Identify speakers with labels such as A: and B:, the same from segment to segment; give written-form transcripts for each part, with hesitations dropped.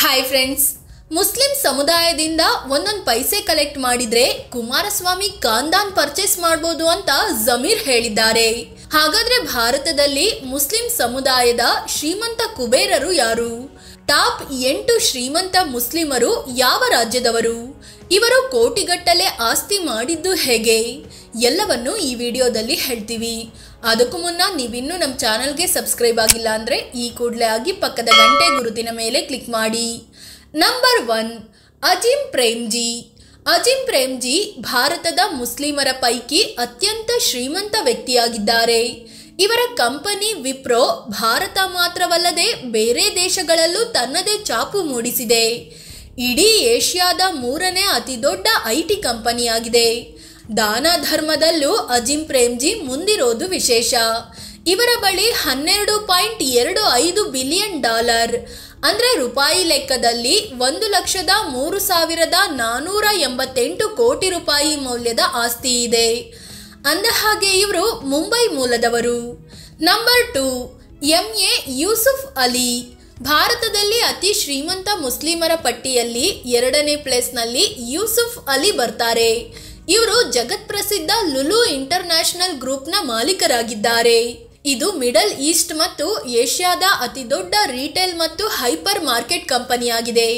A: Hi friends, Muslim ಸಮುದಾಯದಿಂದ ಒಂದೊಂದು ಪೈಸೆ collect ಮಾಡಿದ್ರೆ ಕುಮಾರಸ್ವಾಮಿ ಖಾನ್ದಾನ್ ಪರ್ಚೇಸ್ ಮಾಡಬಹುದು ಅಂತ ಜಮೀರ್ ಹೇಳಿದ್ದಾರೆ. ಹಾಗಾದ್ರೆ ಭಾರತದಲ್ಲಿ ಮುಸ್ಲಿಂ ಸಮುದಾಯದ ಶ್ರೀಮಂತ ಕುಬೇರರು ಯಾರು? ಟಾಪ್ 8 ಶ್ರೀಮಂತ ಮುಸ್ಲಿಮರು ಯಾವ ರಾಜ್ಯದವರು? ಇವರು ಕೋಟಿಗಟ್ಟಲೆ ಆಸ್ತಿ ಮಾಡಿದ್ದು ಹೇಗೆ? ಎಲ್ಲವನ್ನು ಈ ವಿಡಿಯೋದಲ್ಲಿ ಹೇಳ್ತೀವಿ. ಅದಕ್ಕೂ ಮುನ್ನ ನೀವಿನ್ನೂ ನಮ್ಮ ಚಾನಲ್ಗೆ ಸಬ್ಸ್ಕ್ರೈಬ್ ಆಗಿಲ್ಲ ಅಂದರೆ ಈ ಕೂಡಲೇ ಆಗಿ ಪಕ್ಕದ ಗಂಟೆ ಗುರುತಿನ ಮೇಲೆ ಕ್ಲಿಕ್ ಮಾಡಿ. ನಂಬರ್ 1, ಅಜಿಮ್ ಪ್ರೇಮ್ಜಿ. ಅಜಿಮ್ ಪ್ರೇಮ್ಜಿ ಭಾರತದ ಮುಸ್ಲಿಮರ ಪೈಕಿ ಅತ್ಯಂತ ಶ್ರೀಮಂತ ವ್ಯಕ್ತಿಯಾಗಿದ್ದಾರೆ. ಇವರ ಕಂಪನಿ ವಿಪ್ರೋ ಭಾರತ ಮಾತ್ರವಲ್ಲದೆ ಬೇರೆ ದೇಶಗಳಲ್ಲೂ ತನ್ನದೇ ಛಾಪು ಮೂಡಿಸಿದೆ. ಇಡೀ ಏಷ್ಯಾದ 3ನೇ ಅತಿದೊಡ್ಡ IT ಕಂಪನಿಯಾಗಿದೆ. ದಾನ ಧರ್ಮದಲ್ಲೂ ಅಜಿಮ್ ಪ್ರೇಮ್ಜಿ ಮುಂದಿರೋದು ವಿಶೇಷ. ಇವರ ಬಳಿ $12.25 ಬಿಲಿಯನ್ ಅಂದರೆ ರೂಪಾಯಿ ಲೆಕ್ಕದಲ್ಲಿ 1,03,488 ಕೋಟಿ ರೂಪಾಯಿ ಮೌಲ್ಯದ ಆಸ್ತಿ ಇದೆ. ಅಂದಹಾಗೆ ಇವರು ಮುಂಬೈ ಮೂಲದವರು. Number 2, MA Yusuf Ali. ಭಾರತದಲ್ಲಿ ಅತಿ ಶ್ರೀಮಂತ ಮುಸ್ಲಿಮರ ಪಟ್ಟಿಯಲ್ಲಿ 2ನೇ ಪ್ಲೇಸ್ನಲ್ಲಿ ಯೂಸುಫ್ ಅಲಿ ಬರ್ತಾರೆ. ಇವರು ಜಗತ್ಪ್ರಸಿದ್ಧ ಲುಲು ಇಂಟರ್ನ್ಯಾಷನಲ್ ಗ್ರೂಪ್ನ ಮಾಲೀಕರಾಗಿದ್ದಾರೆ. ಇದು ಮಿಡಲ್ ಈಸ್ಟ್ ಮತ್ತು ಏಷ್ಯಾದ ಅತಿದೊಡ್ಡ ರೀಟೇಲ್ ಮತ್ತು ಹೈಪರ್ ಮಾರ್ಕೆಟ್ ಕಂಪನಿಯಾಗಿದೆ.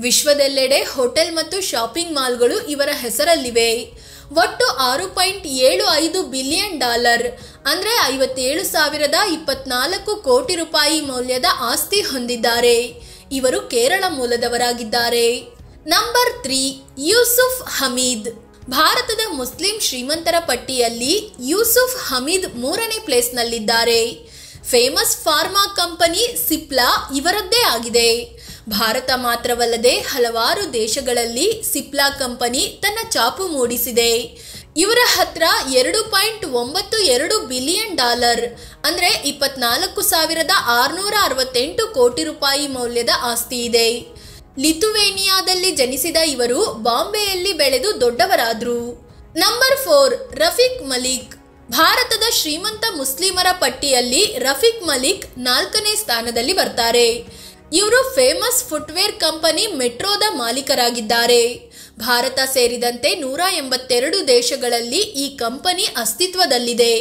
A: ವಿಶ್ವದೆಲ್ಲೆಡೆ ಹೋಟೆಲ್ ಮತ್ತು ಶಾಪಿಂಗ್ ಮಾಲ್ಗಳು ಇವರ ಹೆಸರಲ್ಲಿವೆ. ಒಟ್ಟು $6.75 ಬಿಲಿಯನ್ ಅಂದರೆ 57,024 ಕೋಟಿ ರೂಪಾಯಿ ಮೌಲ್ಯದ ಆಸ್ತಿ ಹೊಂದಿದ್ದಾರೆ. ಇವರು ಕೇರಳ ಮೂಲದವರಾಗಿದ್ದಾರೆ. ನಂಬರ್ 3, ಯೂಸುಫ್ ಹಮೀದ್. ಭಾರತದ ಮುಸ್ಲಿಂ ಶ್ರೀಮಂತರ ಪಟ್ಟಿಯಲ್ಲಿ ಯೂಸುಫ್ ಹಮೀದ್ 3ನೇ ಪ್ಲೇಸ್ನಲ್ಲಿದ್ದಾರೆ. ಫೇಮಸ್ ಫಾರ್ಮಾ ಕಂಪನಿ ಸಿಪ್ಲಾ ಇವರದ್ದೇ ಆಗಿದೆ. ಭಾರತ ಮಾತ್ರವಲ್ಲದೆ ಹಲವಾರು ದೇಶಗಳಲ್ಲಿ ಸಿಪ್ಲಾ ಕಂಪನಿ ತನ್ನ ಛಾಪು ಮೂಡಿಸಿದೆ. ಇವರ ಹತ್ರ $2.92 ಬಿಲಿಯನ್ ಅಂದರೆ 24,668 ಕೋಟಿ ರೂಪಾಯಿ ಮೌಲ್ಯದ ಆಸ್ತಿ ಇದೆ. ಲಿಥುವೇನಿಯಾದಲ್ಲಿ ಜನಿಸಿದ ಇವರು ಬಾಂಬೆಯಲ್ಲಿ ಬೆಳೆದು ದೊಡ್ಡವರಾದರು. ನಂಬರ್ 4, ರಫೀಕ್ ಮಲಿಕ್. ಭಾರತದ ಶ್ರೀಮಂತ ಮುಸ್ಲಿಮರ ಪಟ್ಟಿಯಲ್ಲಿ ರಫೀಕ್ ಮಲಿಕ್ 4ನೇ ಸ್ಥಾನದಲ್ಲಿ ಬರ್ತಾರೆ. ಇವರು ಫೇಮಸ್ ಫುಟ್ವೇರ್ ಕಂಪನಿ ಮೆಟ್ರೋದ ಮಾಲೀಕರಾಗಿದ್ದಾರೆ. ಭಾರತ ಸೇರಿದಂತೆ 182 ದೇಶಗಳಲ್ಲಿ ಈ ಕಂಪನಿ ಅಸ್ತಿತ್ವದಲ್ಲಿದೆ.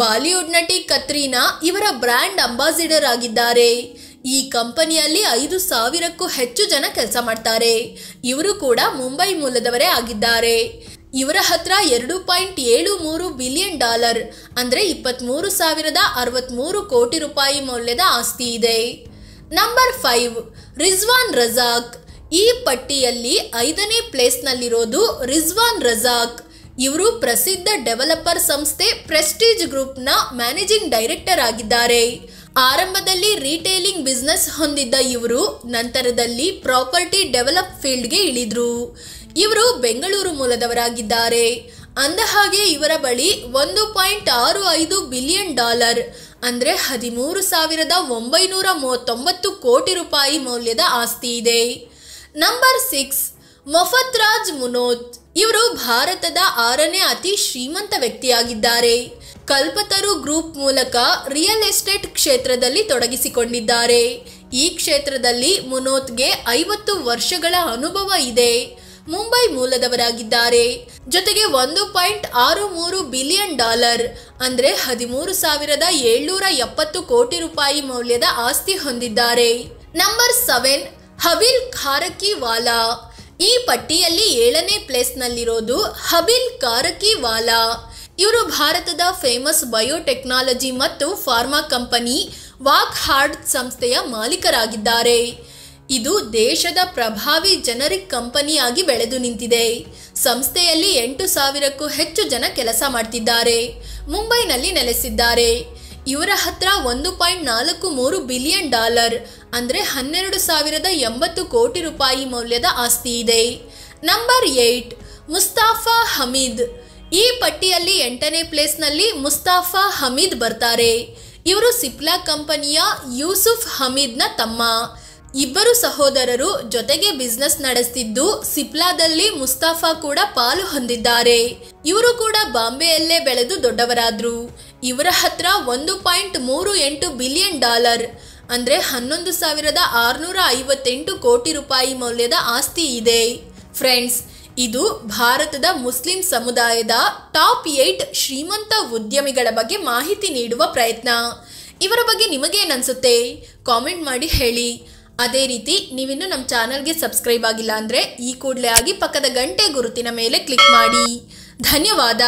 A: ಬಾಲಿವುಡ್ ನಟಿ ಕತ್ರೀನಾ ಇವರ ಬ್ರ್ಯಾಂಡ್ ಅಂಬಾಸಿಡರ್ ಆಗಿದ್ದಾರೆ. ಈ ಕಂಪನಿಯಲ್ಲಿ 5,000ಕ್ಕೂ ಹೆಚ್ಚು ಜನ ಕೆಲಸ ಮಾಡ್ತಾರೆ. ಇವರು ಕೂಡ ಮುಂಬೈ ಮೂಲದವರೇ ಆಗಿದ್ದಾರೆ. ಇವರ ಹತ್ರ $2.73 ಬಿಲಿಯನ್ ಅಂದರೆ 23,063 ಕೋಟಿ ರೂಪಾಯಿ ಮೌಲ್ಯದ ಆಸ್ತಿ ಇದೆ. ನಂಬರ್ 5, ರಿಜ್ವಾನ್ ರಜಾಕ್. ಈ ಪಟ್ಟಿಯಲ್ಲಿ 5ನೇ ಪ್ಲೇಸ್ನಲ್ಲಿರೋದು ರಿಜ್ವಾನ್ ರಜಾಕ್. ಇವರು ಪ್ರಸಿದ್ಧ ಡೆವಲಪರ್ ಸಂಸ್ಥೆ ಪ್ರೆಸ್ಟೀಜ್ ಗ್ರೂಪ್ನ ಮ್ಯಾನೇಜಿಂಗ್ ಡೈರೆಕ್ಟರ್ ಆಗಿದ್ದಾರೆ. ಆರಂಭದಲ್ಲಿ ರಿಟೇಲಿಂಗ್ ಬಿಸ್ನೆಸ್ ಹೊಂದಿದ್ದ ಇವರು ನಂತರದಲ್ಲಿ ಪ್ರಾಪರ್ಟಿ ಡೆವಲಪ್ ಫೀಲ್ಡ್ಗೆ ಇಳಿದ್ರು. ಇವರು ಬೆಂಗಳೂರು ಮೂಲದವರಾಗಿದ್ದಾರೆ. ಅಂದಹಾಗೆ ಇವರ ಬಳಿ $1.65 ಬಿಲಿಯನ್ ಅಂದರೆ 13,939 ಕೋಟಿ ರೂಪಾಯಿ ಮೌಲ್ಯದ ಆಸ್ತಿ ಇದೆ. ನಂಬರ್ 6, ಮೊಫತ್ರಾಜ್ ಮುನೋತ್. ಇವರು ಭಾರತದ 6ನೇ ಅತಿ ಶ್ರೀಮಂತ ವ್ಯಕ್ತಿಯಾಗಿದ್ದಾರೆ. ಕಲ್ಪತರು ಗ್ರೂಪ್ ಮೂಲಕ ರಿಯಲ್ ಎಸ್ಟೇಟ್ ಕ್ಷೇತ್ರದಲ್ಲಿ ತೊಡಗಿಸಿಕೊಂಡಿದ್ದಾರೆ. ಈ ಕ್ಷೇತ್ರದಲ್ಲಿ ಮುನೋತ್ಗೆ 50 ವರ್ಷಗಳ ಅನುಭವ ಇದೆ. ಮುಂಬೈ ಮೂಲದವರಾಗಿದ್ದಾರೆ. ಜೊತೆಗೆ $1.63 ಬಿಲಿಯನ್ ಅಂದರೆ 13,770 ಕೋಟಿ ರೂಪಾಯಿ ಮೌಲ್ಯದ ಆಸ್ತಿ ಹೊಂದಿದ್ದಾರೆ. ನಂಬರ್ 7, ಹಬಿಲ್ ಖಾರಕಿವಾಲಾ. ಈ ಪಟ್ಟಿಯಲ್ಲಿ 7ನೇ ಪ್ಲೇಸ್ನಲ್ಲಿರೋದು ಹಬಿಲ್ ಖಾರಕಿವಾಲಾ. ಇವರು ಭಾರತದ ಫೇಮಸ್ ಬಯೋಟೆಕ್ನಾಲಜಿ ಮತ್ತು ಫಾರ್ಮಾ ಕಂಪನಿ ವಾಕ್ ಹಾರ್ಡ್ ಸಂಸ್ಥೆಯ ಮಾಲೀಕರಾಗಿದ್ದಾರೆ. ಇದು ದೇಶದ ಪ್ರಭಾವಿ ಜನರಿಕ್ ಕಂಪನಿಯಾಗಿ ಬೆಳೆದು ನಿಂತಿದೆ. ಸಂಸ್ಥೆಯಲ್ಲಿ 8,000ಕ್ಕೂ ಹೆಚ್ಚು ಜನ ಕೆಲಸ ಮಾಡ್ತಿದ್ದಾರೆ. ಮುಂಬೈನಲ್ಲಿ ನೆಲೆಸಿದ್ದಾರೆ. ಇವರ ಹತ್ರ $1.43 ಬಿಲಿಯನ್ ಅಂದರೆ 12,080 ಕೋಟಿ ರೂಪಾಯಿ ಮೌಲ್ಯದ ಆಸ್ತಿ ಇದೆ. ನಂಬರ್ 8, ಮುಸ್ತಾಫಾ ಹಮೀದ್. ಈ ಪಟ್ಟಿಯಲ್ಲಿ 8ನೇ ಪ್ಲೇಸ್ನಲ್ಲಿ ಮುಸ್ತಾಫಾ ಹಮೀದ್ ಬರ್ತಾರೆ. ಇವರು ಸಿಪ್ಲಾ ಕಂಪನಿಯ ಯೂಸುಫ್ ಹಮೀದ್ನ ತಮ್ಮ. ಇಬ್ಬರು ಸಹೋದರರು ಜೊತೆಗೆ ಬಿಸ್ನೆಸ್ ನಡೆಸ್ತಿದ್ದು ಸಿಪ್ಲಾದಲ್ಲಿ ಮುಸ್ತಾಫಾ ಕೂಡ ಪಾಲು ಹೊಂದಿದ್ದಾರೆ. ಇವರು ಕೂಡ ಬಾಂಬೆಯಲ್ಲೇ ಬೆಳೆದು ದೊಡ್ಡವರಾದ್ರು. ಇವರ ಹತ್ರ $1.38 ಬಿಲಿಯನ್ ಅಂದರೆ 11,658 ಕೋಟಿ ರೂಪಾಯಿ ಮೌಲ್ಯದ ಆಸ್ತಿ ಇದೆ. ಫ್ರೆಂಡ್ಸ್, ಇದು ಭಾರತದ ಮುಸ್ಲಿಂ ಸಮುದಾಯದ ಟಾಪ್ 8 ಶ್ರೀಮಂತ ಉದ್ಯಮಿಗಳ ಬಗ್ಗೆ ಮಾಹಿತಿ ನೀಡುವ ಪ್ರಯತ್ನ. ಇವರ ಬಗ್ಗೆ ನಿಮಗೇನನ್ಸುತ್ತೆ? ಕಾಮೆಂಟ್ ಮಾಡಿ ಹೇಳಿ. ಅದೇ ರೀತಿ ನೀವಿನ್ನೂ ನಮ್ಮ ಚಾನಲ್ಗೆ ಸಬ್ಸ್ಕ್ರೈಬ್ ಆಗಿಲ್ಲ ಅಂದರೆ ಈ ಕೂಡಲೇ ಆಗಿ ಪಕ್ಕದ ಗಂಟೆ ಗುರುತಿನ ಮೇಲೆ ಕ್ಲಿಕ್ ಮಾಡಿ. ಧನ್ಯವಾದ.